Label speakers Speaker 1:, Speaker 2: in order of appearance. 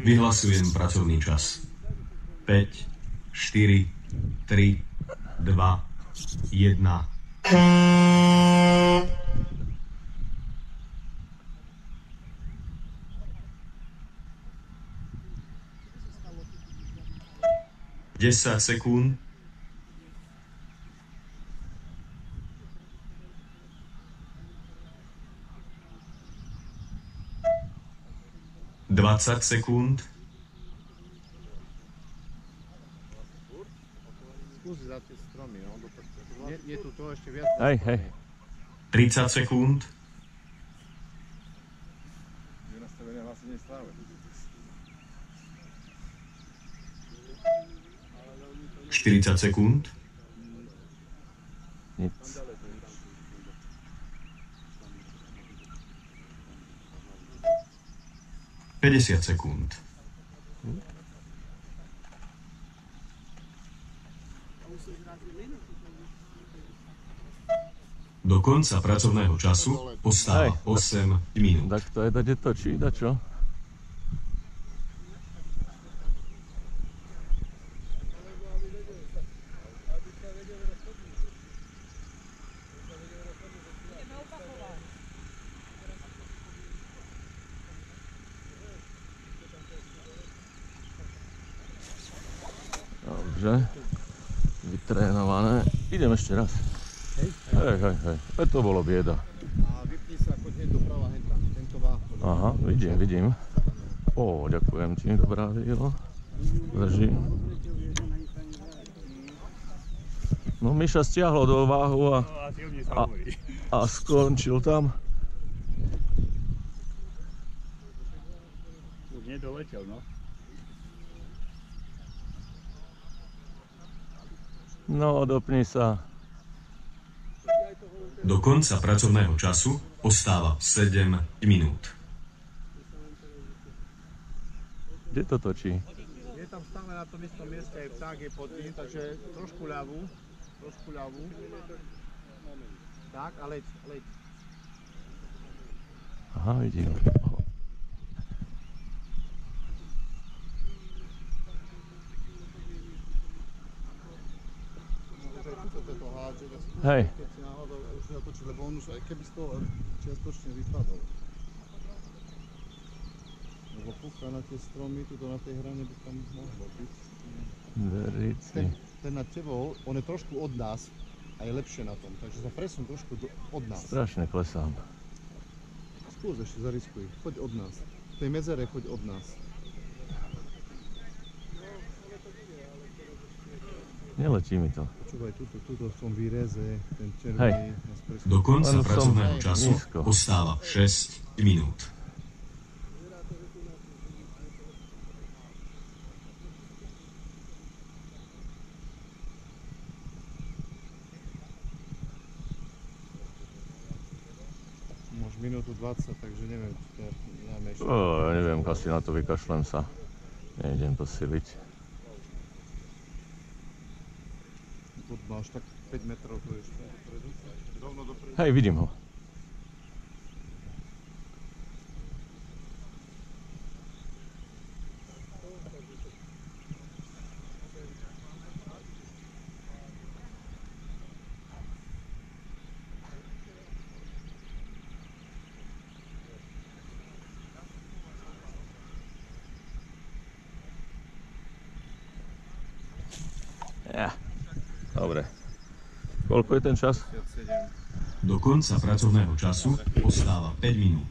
Speaker 1: Vyhlasujem pracovný čas. 5, 4, 3, 2, 1. Desať sekúnd. 20 sekúnd.
Speaker 2: Skúsi za tie stromy, no. Je tu to ešte viac.
Speaker 3: Hej.
Speaker 1: 30 sekúnd.
Speaker 2: Je nastavené hlasenie stále.
Speaker 1: 40 sekúnd.
Speaker 3: Nic.
Speaker 1: 50 sekúnd. Do konca pracovného času ostáva 8 minút.
Speaker 3: Tak to je dať točí, dačo? Dobře, vytrénované. Idem ešte raz. Hej. To bolo bieda.
Speaker 2: A vypni sa, choď hneď doprava, hentam. Tento váh.
Speaker 3: Aha, vidím. Ó, ďakujem ti, dobrá výlo. Držím. No, Miša stiahlo do váhu a skončil tam.
Speaker 4: Už nedoletel, no.
Speaker 3: No, dopni sa.
Speaker 1: Do konca pracovného času ostáva 7 minút.
Speaker 3: Kde to točí?
Speaker 2: Je tam stále na tom istom mieste, aj pták je pod ním, takže trošku ľavú. Tak, a leď.
Speaker 3: Aha, vidím. Hej.
Speaker 2: Keď si náhodou už neotočil, lebo on už aj keby z toho čiastočne vypadol. Lebo púka na tie stromy, tuto na tej hrane by tam mohlo byť.
Speaker 3: Veríci.
Speaker 2: Ten nad tebou, on je trošku od nás a je lepšie na tom, takže sa presun trošku od nás.
Speaker 3: Strašne klesám.
Speaker 2: Skús ešte, zariskuj, choď od nás. V tej medzere choď od nás.
Speaker 3: Neletí mi to.
Speaker 2: Počúvaj, tuto v tom výreze, ten červený.
Speaker 1: Do konca pracovného času ostáva 6 minút.
Speaker 2: Máš minútu 20, takže neviem, či to dáme ešte.
Speaker 3: Neviem, asi na to vykašlem sa. Nejdem to siliť.
Speaker 2: Máš tak 5 metrov tu ešte dopredu. Rovno dopredu.
Speaker 3: Hej, vidím ho. Dobre. Koľko je ten čas?
Speaker 1: Do konca pracovného času ostáva 5 minút.